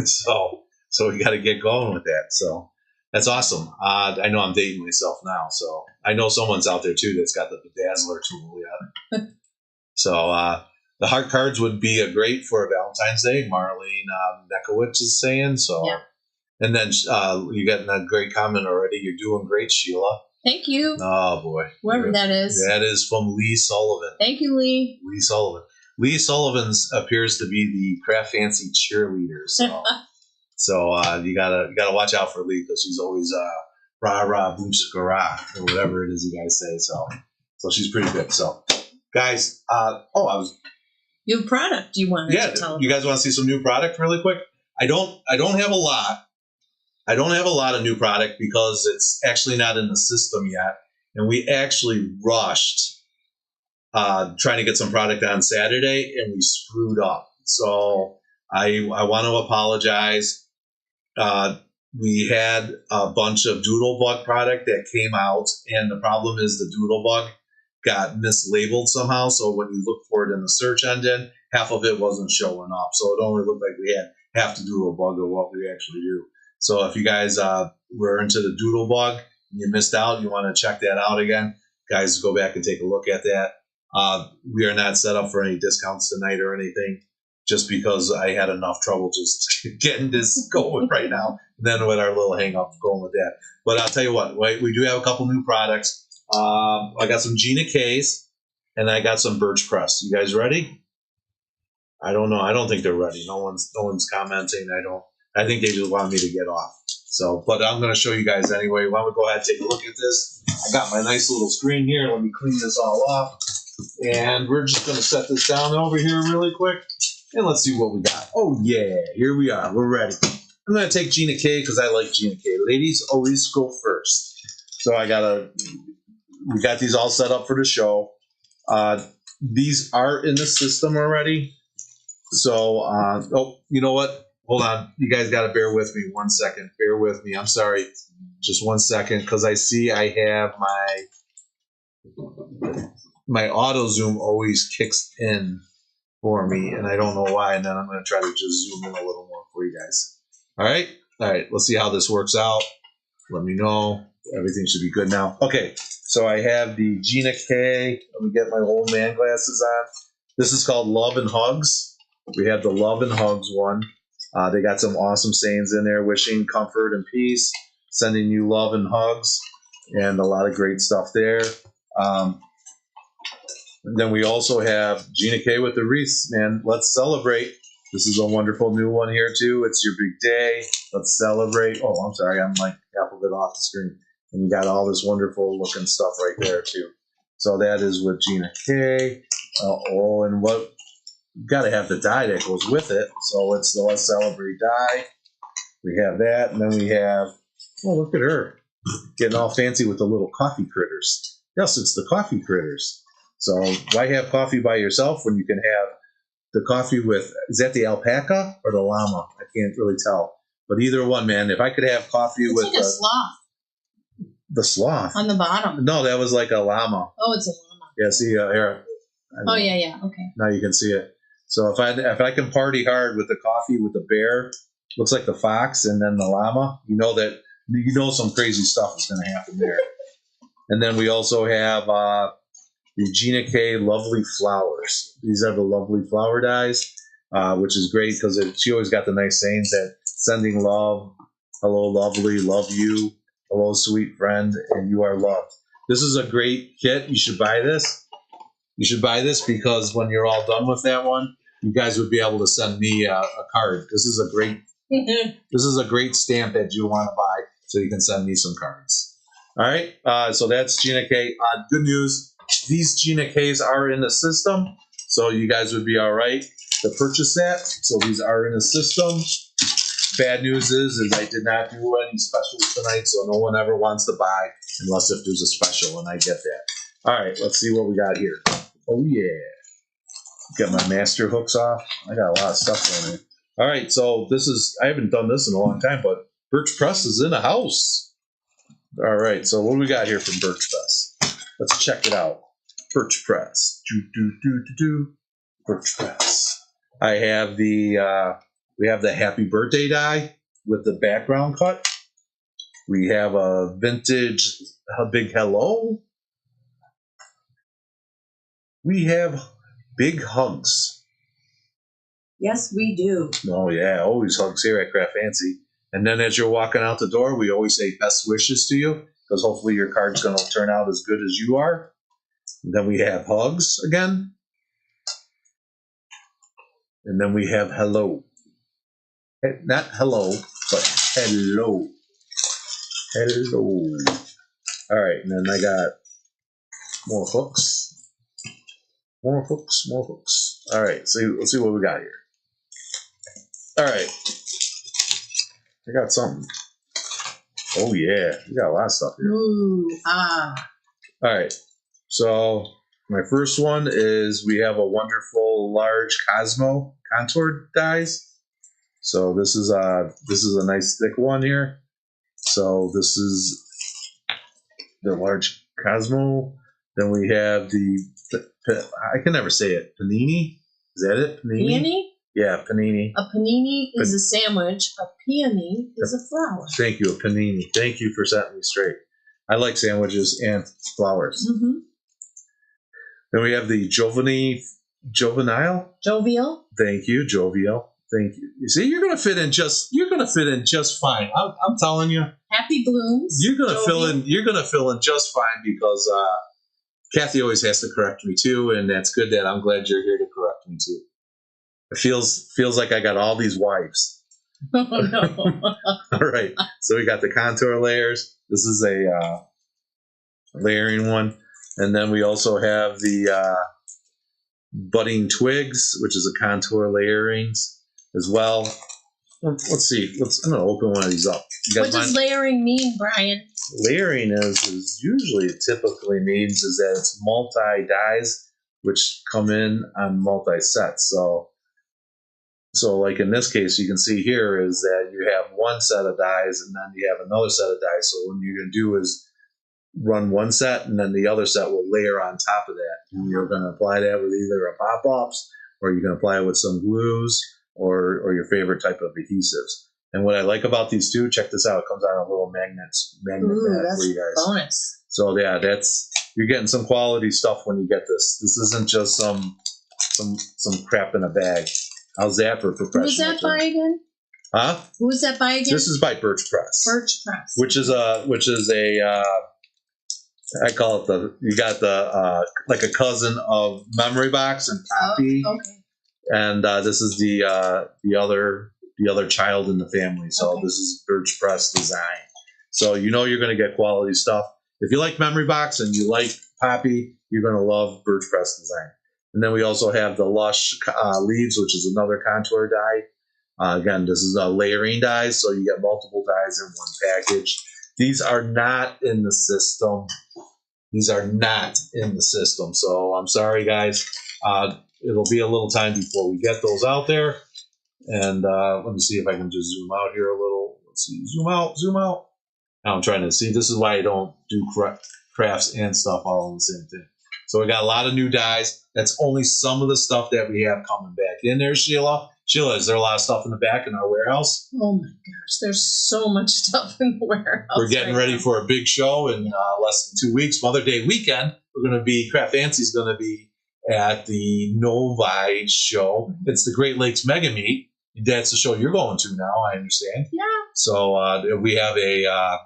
So we got to get going with that. So that's awesome. I know I'm dating myself now, so I know someone's out there too that's got the bedazzler tool. Yeah. So the heart cards would be a great for Valentine's Day. Marlene Nekowitz is saying so. Yeah. And then you got a great comment already. You're doing great, Sheila. Thank you. Oh, boy. Whoever that is. That is from Lee Sullivan. Thank you, Lee. Lee Sullivan. Lee Sullivan appears to be the CraftFancy cheerleader. So So you gotta watch out for Lee because she's always rah rah boom shaka rah or whatever it is you guys say. So she's pretty good. So guys, New product you wanted to tell you guys want to see some new product really quick? I don't have a lot. I don't have a lot of new product because it's actually not in the system yet, and we actually rushed trying to get some product on Saturday, and we screwed up. So I want to apologize. We had a bunch of Doodlebug product that came out, and the problem is the Doodlebug got mislabeled somehow. So when you look for it in the search engine, half of it wasn't showing up. So it only looked like we had half the Doodlebug of what we actually do. So if you guys were into the Doodlebug and you missed out, you want to check that out again, guys, go back and take a look at that. We are not set up for any discounts tonight or anything, just because I had enough trouble just getting this going right now. And then with our little hang up going with that. But I'll tell you what, we do have a couple new products. I got some Gina K's and I got some Birch Press. You guys ready? I don't know. I don't think they're ready. No one's commenting. I think they just want me to get off. So, but I'm going to show you guys anyway. Why don't we go ahead and take a look at this? I got my nice little screen here. Let me clean this all up. And we're just going to set this down over here really quick. And let's see what we got. Oh, yeah. Here we are. We're ready. I'm going to take Gina K because I like Gina K. Ladies always go first. So we got these all set up for the show. These are in the system already. So, you know what? Hold on. You guys got to bear with me 1 second. Bear with me. I'm sorry. Just 1 second because I see I have my auto zoom always kicks in for me, and I don't know why. And then I'm going to try to just zoom in a little more for you guys. All right. Let's see how this works out. Let me know. Everything should be good now. Okay. So I have the Gina K. Let me get my old man glasses on. This is called Love and Hugs. We have the Love and Hugs one. They got some awesome sayings in there, wishing comfort and peace, sending you love and hugs, and a lot of great stuff there. And then we also have Gina K with the wreaths, man. Let's celebrate. This is a wonderful new one here, too. It's your big day. Let's celebrate. Oh, I'm sorry. I'm like half of it off the screen. And you got all this wonderful looking stuff right there, too. So that is with Gina K. And what? Got to have the die that goes with it. So it's the Let's Celebrate die. We have that. And then we have, oh, look at her. Getting all fancy with the little coffee critters. Yes, it's the coffee critters. So why have coffee by yourself when you can have the coffee with, is that the alpaca or the llama? I can't really tell. But either one, man. If I could have coffee it's with like a sloth. The sloth? On the bottom. No, that was like a llama. Oh, it's a llama. Yeah, see, here. Oh, yeah. Okay. Now you can see it. So if I can party hard with the coffee with the bear, looks like the fox, and then the llama, you know some crazy stuff is going to happen there. And then we also have the Gina K Lovely Flowers. These are the lovely flower dies, which is great because she always got the nice sayings that sending love, hello lovely, love you, hello sweet friend, and you are loved. This is a great kit. You should buy this. You should buy this because when you're all done with that one, you guys would be able to send me a card. This is a great stamp that you want to buy, so you can send me some cards. All right. So that's Gina K. Good news. These Gina Ks are in the system, so you guys would be all right to purchase that. So these are in the system. Bad news is I did not do any specials tonight, so no one ever wants to buy unless if there's a special, and I get that. All right, let's see what we got here. Oh, yeah. Get my master hooks off. I got a lot of stuff on there. All right, so I haven't done this in a long time, but Birch Press is in the house. All right, so what do we got here from Birch Press? Let's check it out. Birch Press. Birch Press. I have we have the Happy Birthday die with the background cut. We have a vintage Big Hello. We have Big Hugs. Yes, we do. Oh, yeah. Always hugs here at CraftFancy. And then as you're walking out the door, we always say best wishes to you because hopefully your card's going to turn out as good as you are. And then we have hugs again. And then we have hello. Not hello, but hello. Hello. All right, and then I got more hooks. More hooks, more hooks. All right, so let's see what we got here. All right. I got something. Oh, yeah. We got a lot of stuff here. Ooh, ah. All right. So my first one is we have a wonderful large Cosmo contour dies. So this is a nice thick one here. So this is the large Cosmo. Then we have I can never say it. Panini? Is that it? Panini? Yeah, panini. A panini is a sandwich. A peony is a flower. Thank you, a panini. Thank you for setting me straight. I like sandwiches and flowers. Mm-hmm. Then we have the Jovial. Jovial. Thank you, Jovial. Thank you. You see, you're gonna fit in just fine. I'm telling you. Happy blooms. You're gonna fill in just fine because Kathy always has to correct me too, and that's good. That I'm glad you're here to correct me too. It feels like I got all these wives. Oh no! All right, so we got the contour layers. This is a layering one, and then we also have the budding twigs, which is a contour layerings as well. Let's see. I'm gonna open one of these up. What does layering mean, Brian? Layering is usually it typically means is that it's multi dies which come in on multi sets. So like in this case, you can see here is that you have one set of dies and then you have another set of dies. So what you're going to do is run one set and then the other set will layer on top of that. And you're going to apply that with either a pop-ups or you can apply it with some glues or your favorite type of adhesives. And what I like about these two, check this out. It comes out a little magnet mat for you guys. Bonus. So yeah, you're getting some quality stuff when you get this. This isn't just some crap in a bag. How's that for professional? Who's that by again? Huh? Who's that by again? This is by Birch Press. Birch Press. Which is a I call it you got the like a cousin of Memory Box and Poppy. Oh, okay. And this is the other child in the family. So okay. This is Birch Press design. So you know you're going to get quality stuff. If you like Memory Box and you like Poppy, you're going to love Birch Press design. And then we also have the Lush Leaves, which is another contour dye. Again, this is a layering dye, so you get multiple dyes in one package. These are not in the system. So I'm sorry, guys. It'll be a little time before we get those out there. And let me see if I can just zoom out here a little. Let's see. Zoom out. Now I'm trying to see. This is why I don't do crafts and stuff all in the same thing. So we got a lot of new dyes. That's only some of the stuff that we have coming back in there, Sheila. Sheila, is there a lot of stuff in the back in our warehouse? Oh my gosh, there's so much stuff in the warehouse. We're getting ready for a big show in less than 2 weeks. Mother Day weekend, CraftFancy's going to be at the Novi show. It's the Great Lakes Mega Meet. That's the show you're going to now, I understand. Yeah. So we have a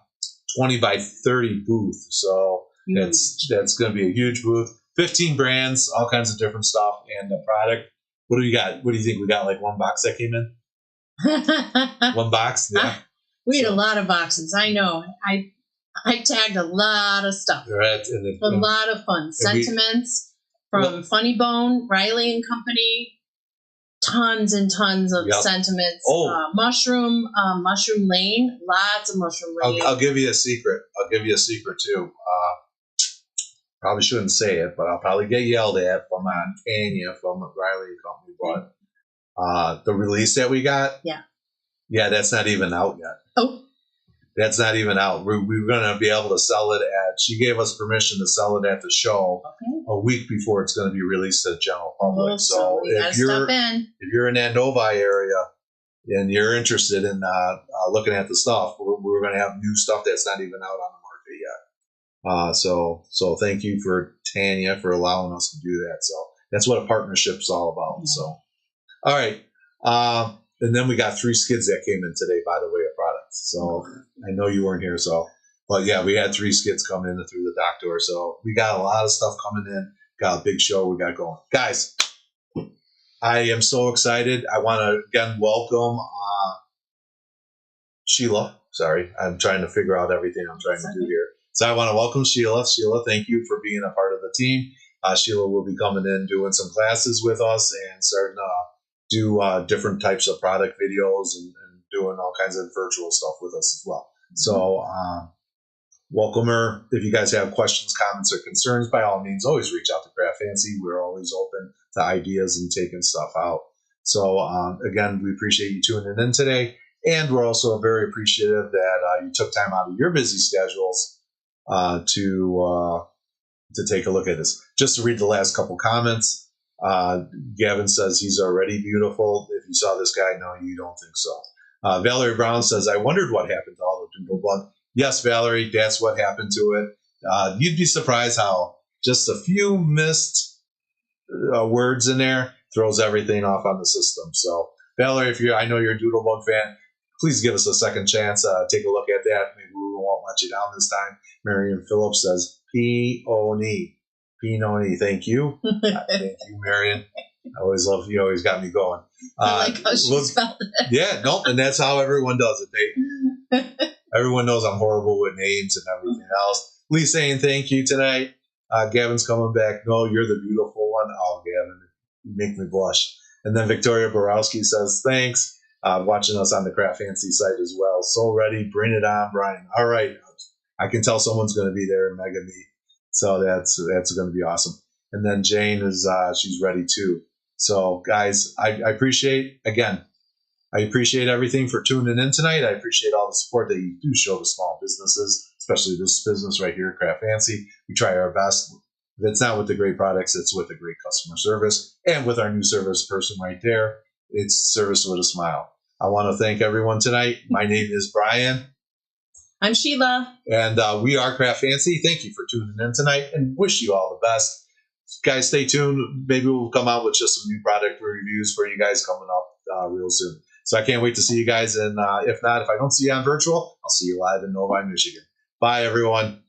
20 by 30 booth. So that's going to be a huge booth. 15 brands, all kinds of different stuff, and the product. What do you got? What do you think? We got like one box that came in? One box? Yeah. We had a lot of boxes. I know. I tagged a lot of stuff. Right. A lot of fun. Sentiments from Funny Bone, Riley and Company. Tons and tons of sentiments. Oh. Mushroom Lane. Lots of Mushroom Lane. I'll give you a secret. Too. Probably shouldn't say it, but I'll probably get yelled at from Tanya from Riley and Company. But the release that we got, yeah, that's not even out yet. Oh, that's not even out. We're going to be able to sell it she gave us permission to sell it at the show a week before it's going to be released to the general public. So if you're in that Novi area and you're interested in looking at the stuff, we're going to have new stuff that's not even out on the market yet. So thank you for Tanya for allowing us to do that. So that's what a partnership's all about. So, all right. And then we got 3 skids that came in today, by the way, of products. So I know you weren't here. But yeah, we had 3 skids come in through the dock door. So we got a lot of stuff coming in. Got a big show we got going. Guys, I am so excited. I want to again welcome Sheila. Sorry, I'm trying to figure out everything I'm trying to do here. So I want to welcome Sheila. Sheila, thank you for being a part of the team. Sheila will be coming in, doing some classes with us and starting to do different types of product videos and doing all kinds of virtual stuff with us as well. So welcome her. If you guys have questions, comments, or concerns, by all means, always reach out to CraftFancy. We're always open to ideas and taking stuff out. So again, we appreciate you tuning in today. And we're also very appreciative that you took time out of your busy schedules to take a look at this. Just to read the last couple comments. Gavin says he's already beautiful. If you saw this guy, no, you don't think so. Valerie Brown says, I wondered what happened to all the Doodlebug. Yes, Valerie, that's what happened to it. You'd be surprised how just a few missed words in there throws everything off on the system. So, Valerie, I know you're a Doodlebug fan, please give us a second chance. Take a look at that. Maybe we won't let you down this time. Marion Phillips says, P-O-N-E. P-O-N-E. Thank you. Thank you, Marion. I always love you. Always got me going. I like how she spelled it. Yeah, no, and that's how everyone does it. Everyone knows I'm horrible with names and everything else. Lee saying thank you tonight. Gavin's coming back. No, you're the beautiful one. Oh, Gavin, you make me blush. And then Victoria Borowski says thanks. Watching us on the CraftFancy site as well. So ready. Bring it on, Brian. All right. I can tell someone's going to be there in Mega Meet. So that's going to be awesome. And then Jane she's ready too. So guys, I appreciate everything for tuning in tonight. I appreciate all the support that you do show to small businesses, especially this business right here at CraftFancy. We try our best. If it's not with the great products, it's with the great customer service. And with our new service person right there, it's service with a smile. I want to thank everyone tonight. My name is Brian. I'm Sheila. And we are CraftFancy. Thank you for tuning in tonight and wish you all the best. Guys, stay tuned. Maybe we'll come out with just some new product reviews for you guys coming up real soon. So I can't wait to see you guys. And if I don't see you on virtual, I'll see you live in Novi, Michigan. Bye, everyone.